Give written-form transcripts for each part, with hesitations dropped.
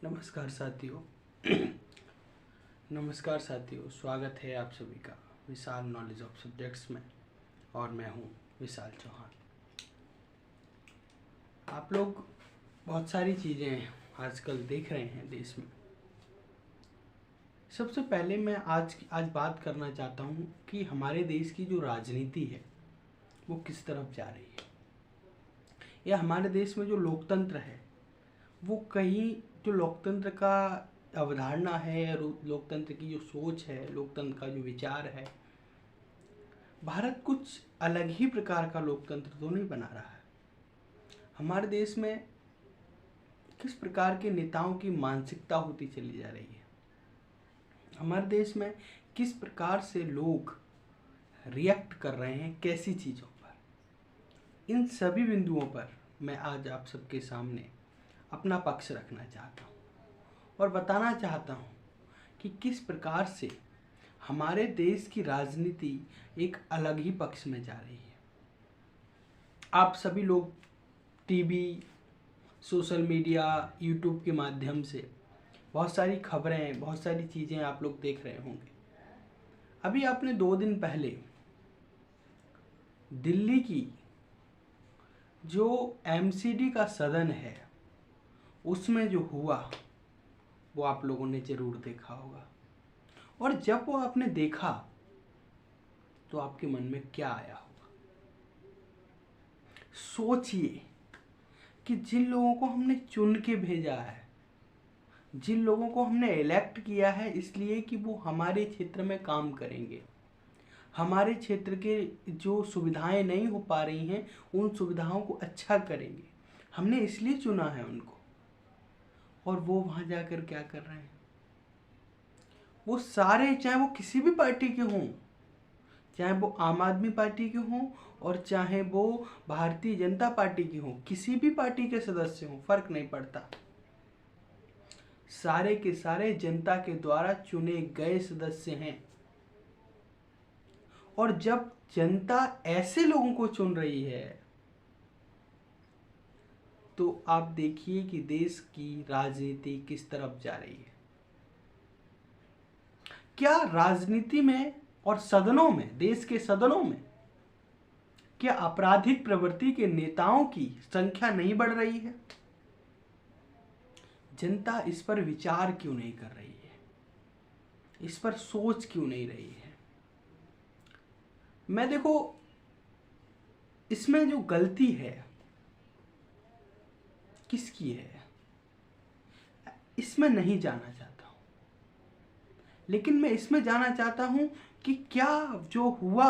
नमस्कार साथियों। नमस्कार साथियों, स्वागत है आप सभी का विशाल नॉलेज ऑफ सब्जेक्ट्स में। और मैं हूं विशाल चौहान। आप लोग बहुत सारी चीज़ें आजकल देख रहे हैं देश में। सबसे पहले मैं आज बात करना चाहता हूं कि हमारे देश की जो राजनीति है वो किस तरफ जा रही है, या हमारे देश में जो लोकतंत्र है वो कहीं जो लोकतंत्र का अवधारणा है, लोकतंत्र की जो सोच है, लोकतंत्र का जो विचार है, भारत कुछ अलग ही प्रकार का लोकतंत्र तो नहीं बना रहा है। हमारे देश में किस प्रकार के नेताओं की मानसिकता होती चली जा रही है, हमारे देश में किस प्रकार से लोग रिएक्ट कर रहे हैं कैसी चीज़ों पर, इन सभी बिंदुओं पर मैं आज आप सबके सामने अपना पक्ष रखना चाहता हूँ और बताना चाहता हूँ कि किस प्रकार से हमारे देश की राजनीति एक अलग ही पक्ष में जा रही है। आप सभी लोग टीवी, सोशल मीडिया, यूट्यूब के माध्यम से बहुत सारी खबरें, बहुत सारी चीज़ें आप लोग देख रहे होंगे। अभी आपने 2 दिन पहले दिल्ली की जो एमसीडी का सदन है उसमें जो हुआ वो आप लोगों ने जरूर देखा होगा। और जब वो आपने देखा तो आपके मन में क्या आया होगा। सोचिए कि जिन लोगों को हमने चुन के भेजा है, जिन लोगों को हमने इलेक्ट किया है इसलिए कि वो हमारे क्षेत्र में काम करेंगे, हमारे क्षेत्र के जो सुविधाएं नहीं हो पा रही हैं उन सुविधाओं को अच्छा करेंगे, हमने इसलिए चुना है उनको, और वो वहां जाकर क्या कर रहे हैं। वो सारे, चाहे वो किसी भी पार्टी के हों, चाहे वो आम आदमी पार्टी के हों और चाहे वो भारतीय जनता पार्टी के हों, किसी भी पार्टी के सदस्य हों, फर्क नहीं पड़ता, सारे के सारे जनता के द्वारा चुने गए सदस्य हैं। और जब जनता ऐसे लोगों को चुन रही है तो आप देखिए कि देश की राजनीति किस तरफ जा रही है। क्या राजनीति में और सदनों में, देश के सदनों में, क्या आपराधिक प्रवृत्ति के नेताओं की संख्या नहीं बढ़ रही है? जनता इस पर विचार क्यों नहीं कर रही है, इस पर सोच क्यों नहीं रही है? मैं देखो, इसमें जो गलती है किसकी है इसमें नहीं जाना चाहता हूं, लेकिन मैं इसमें जाना चाहता हूं कि क्या जो हुआ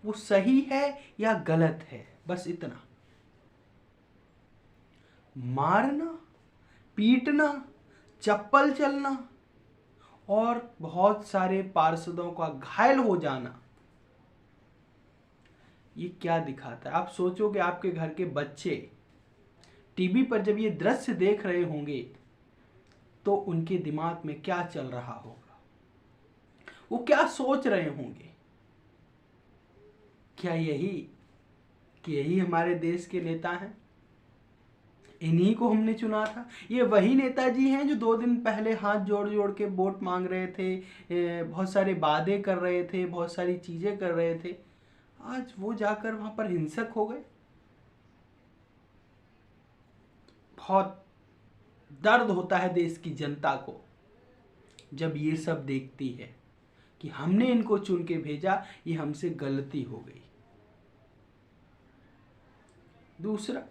वो सही है या गलत है, बस इतना। मारना, पीटना, चप्पल चलना और बहुत सारे पार्षदों का घायल हो जाना, ये क्या दिखाता है? आप सोचो कि आपके घर के बच्चे टीवी पर जब ये दृश्य देख रहे होंगे तो उनके दिमाग में क्या चल रहा होगा, वो क्या सोच रहे होंगे। क्या यही हमारे देश के नेता हैं? इन्हीं को हमने चुना था? ये वही नेताजी हैं जो 2 दिन पहले हाथ जोड़ जोड़ के वोट मांग रहे थे, बहुत सारे वादे कर रहे थे, बहुत सारी चीजें कर रहे थे, आज वो जाकर वहां पर हिंसक हो गए। बहुत दर्द होता है देश की जनता को जब ये सब देखती है कि हमने इनको चुन के भेजा, ये हमसे गलती हो गई। दूसरा,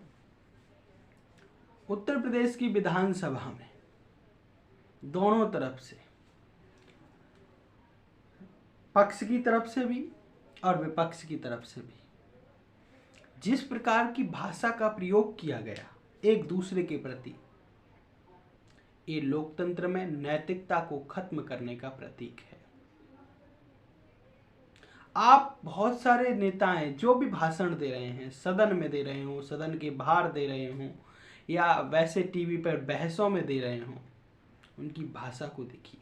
उत्तर प्रदेश की विधानसभा में दोनों तरफ से, पक्ष की तरफ से भी और विपक्ष की तरफ से भी, जिस प्रकार की भाषा का प्रयोग किया गया एक दूसरे के प्रति, ये लोकतंत्र में नैतिकता को खत्म करने का प्रतीक है। आप बहुत सारे नेताएं जो भी भाषण दे रहे हैं, सदन में दे रहे हो, सदन के बाहर दे रहे हो, या वैसे टीवी पर बहसों में दे रहे हो, उनकी भाषा को देखिए।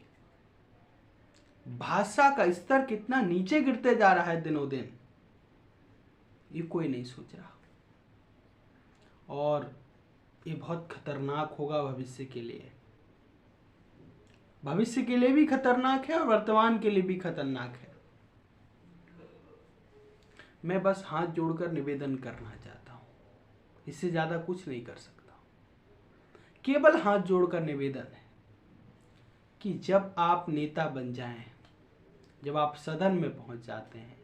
भाषा का स्तर कितना नीचे गिरते जा रहा है दिनों दिन, ये कोई नहीं सोच रहा। और ये बहुत खतरनाक होगा भविष्य के लिए। भविष्य के लिए भी खतरनाक है और वर्तमान के लिए भी खतरनाक है। मैं बस हाथ जोड़कर निवेदन करना चाहता हूं, इससे ज्यादा कुछ नहीं कर सकता। केवल हाथ जोड़कर निवेदन है कि जब आप नेता बन जाएं, जब आप सदन में पहुंच जाते हैं,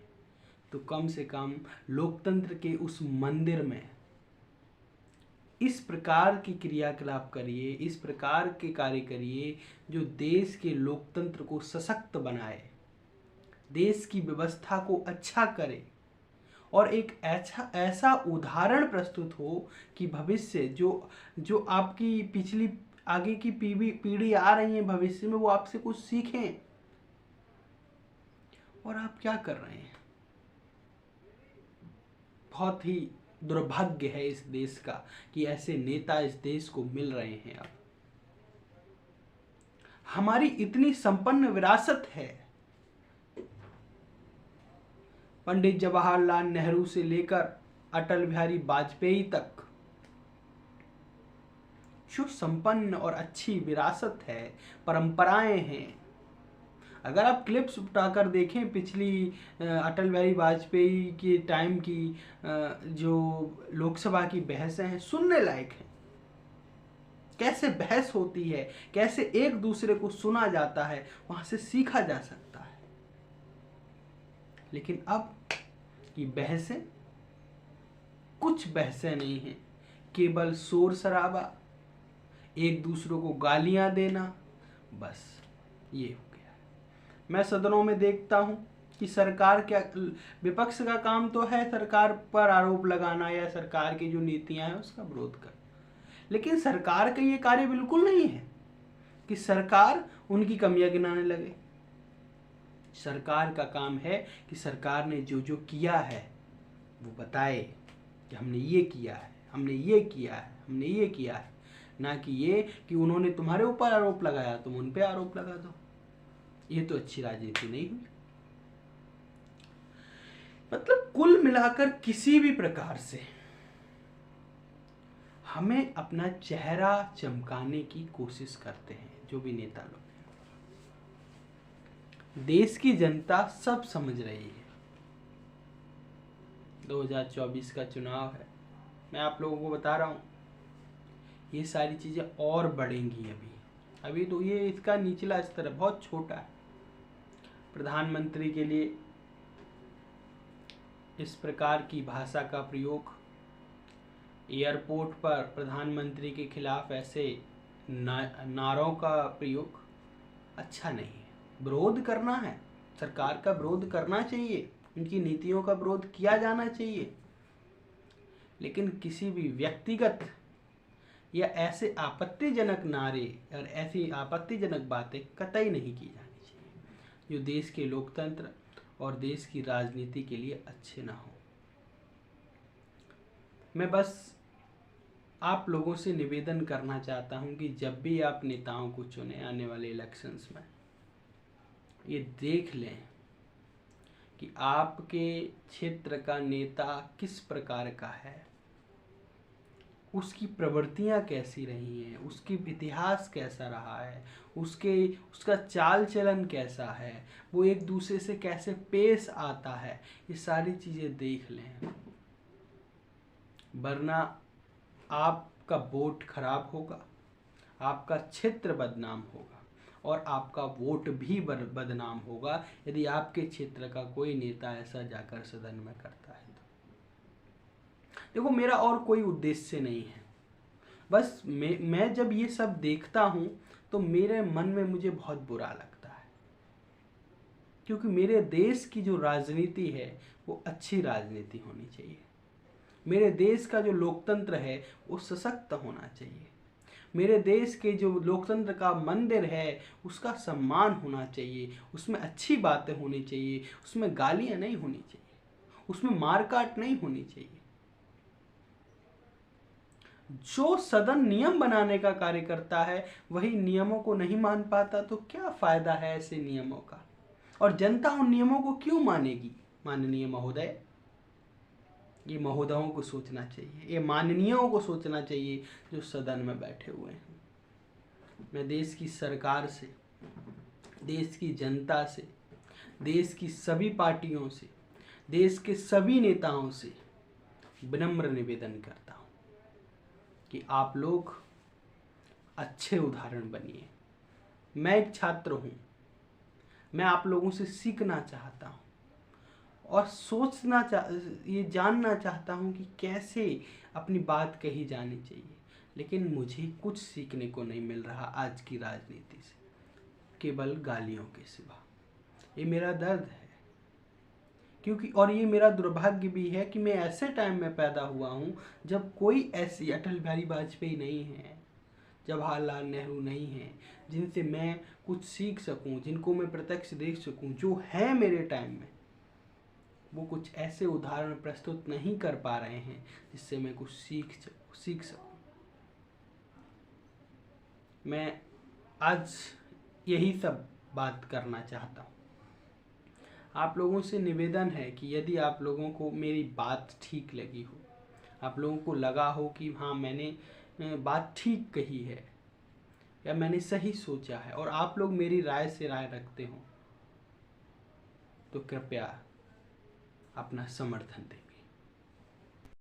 तो कम से कम लोकतंत्र के उस मंदिर में इस प्रकार की क्रियाकलाप करिए, इस प्रकार के कार्य करिए जो देश के लोकतंत्र को सशक्त बनाए, देश की व्यवस्था को अच्छा करे और एक ऐसा उदाहरण प्रस्तुत हो कि भविष्य जो आपकी पिछली आगे की पीढ़ी आ रही है भविष्य में, वो आपसे कुछ सीखें। और आप क्या कर रहे हैं? बहुत ही दुर्भाग्य है इस देश का कि ऐसे नेता इस देश को मिल रहे हैं। अब हमारी इतनी संपन्न विरासत है, पंडित जवाहरलाल नेहरू से लेकर अटल बिहारी वाजपेयी तक जो संपन्न और अच्छी विरासत है, परंपराएं हैं। अगर आप क्लिप्स उठाकर देखें पिछली अटल बिहारी वाजपेयी के टाइम की जो लोकसभा की बहसें हैं, सुनने लायक हैं। कैसे बहस होती है, कैसे एक दूसरे को सुना जाता है, वहां से सीखा जा सकता है। लेकिन अब की बहसें कुछ बहसें नहीं हैं, केवल शोर शराबा, एक दूसरे को गालियां देना, बस ये हो गया है। मैं सदनों में देखता हूं कि सरकार क्या, विपक्ष का काम तो है सरकार पर आरोप लगाना या सरकार की जो नीतियां हैं उसका विरोध करना, लेकिन सरकार का ये कार्य बिल्कुल नहीं है कि सरकार उनकी कमियां गिनाने लगे। सरकार का काम है कि सरकार ने जो जो किया है वो बताए कि हमने ये किया है, हमने ये किया है, हमने ये किया है, ना कि ये कि उन्होंने तुम्हारे ऊपर आरोप लगाया तुम उन पे आरोप लगा दो। ये तो अच्छी राजनीति नहीं हुई। मतलब कुल मिलाकर किसी भी प्रकार से हमें अपना चेहरा चमकाने की कोशिश करते हैं जो भी नेता लोग हैं। देश की जनता सब समझ रही है। 2024 का चुनाव है, मैं आप लोगों को बता रहा हूं, ये सारी चीजें और बढ़ेंगी। अभी तो ये इसका निचला स्तर है, बहुत छोटा है। प्रधानमंत्री के लिए इस प्रकार की भाषा का प्रयोग, एयरपोर्ट पर प्रधानमंत्री के खिलाफ ऐसे नारों का प्रयोग अच्छा नहीं है। विरोध करना है, सरकार का विरोध करना चाहिए, उनकी नीतियों का विरोध किया जाना चाहिए, लेकिन किसी भी व्यक्तिगत या ऐसे आपत्तिजनक नारे और ऐसी आपत्तिजनक बातें कतई नहीं की जानी चाहिए जो देश के लोकतंत्र और देश की राजनीति के लिए अच्छे ना हो। मैं बस आप लोगों से निवेदन करना चाहता हूं कि जब भी आप नेताओं को चुने आने वाले इलेक्शंस में, ये देख लें कि आपके क्षेत्र का नेता किस प्रकार का है, उसकी प्रवृत्तियां कैसी रही हैं, उसकी इतिहास कैसा रहा है, उसका चाल चलन कैसा है, वो एक दूसरे से कैसे पेश आता है, ये सारी चीज़ें देख लें। वरना आपका वोट खराब होगा, आपका क्षेत्र बदनाम होगा और आपका वोट भी बदनाम होगा यदि आपके क्षेत्र का कोई नेता ऐसा जाकर सदन में करता है। देखो, मेरा और कोई उद्देश्य नहीं है, बस मैं जब ये सब देखता हूं तो मेरे मन में मुझे बहुत बुरा लगता है, क्योंकि मेरे देश की जो राजनीति है वो अच्छी राजनीति होनी चाहिए। मेरे देश का जो लोकतंत्र है वो सशक्त होना चाहिए। मेरे देश के जो लोकतंत्र का मंदिर है उसका सम्मान होना चाहिए, उसमें अच्छी बातें होनी चाहिए, उसमें गालियां नहीं होनी चाहिए, उसमें मारकाट नहीं होनी चाहिए। जो सदन नियम बनाने का कार्य करता है वही नियमों को नहीं मान पाता तो क्या फायदा है ऐसे नियमों का, और जनता उन नियमों को क्यों मानेगी? माननीय महोदय, ये महोदयों को सोचना चाहिए, ये माननीयों को सोचना चाहिए जो सदन में बैठे हुए हैं। मैं देश की सरकार से देश की जनता से, देश की सभी पार्टियों से, देश के सभी नेताओं से विनम्र निवेदन करता हूँ कि आप लोग अच्छे उदाहरण बनिए। मैं एक छात्र हूँ, मैं आप लोगों से सीखना चाहता हूँ और ये जानना चाहता हूँ कि कैसे अपनी बात कही जानी चाहिए, लेकिन मुझे कुछ सीखने को नहीं मिल रहा आज की राजनीति से, केवल गालियों के सिवा। ये मेरा दर्द है, क्योंकि और ये मेरा दुर्भाग्य भी है कि मैं ऐसे टाइम में पैदा हुआ हूँ जब कोई ऐसी अटल बिहारी वाजपेयी नहीं है, जवाहरलाल नेहरू नहीं है, जिनसे मैं कुछ सीख सकूं, जिनको मैं प्रत्यक्ष देख सकूं। जो है मेरे टाइम में, वो कुछ ऐसे उदाहरण प्रस्तुत नहीं कर पा रहे हैं जिससे मैं कुछ सीख सकूं। मैं आज यही सब बात करना चाहता हूँ। आप लोगों से निवेदन है कि यदि आप लोगों को मेरी बात ठीक लगी हो, आप लोगों को लगा हो कि हाँ मैंने बात ठीक कही है या मैंने सही सोचा है, और आप लोग मेरी राय से राय रखते हो, तो कृपया अपना समर्थन दें।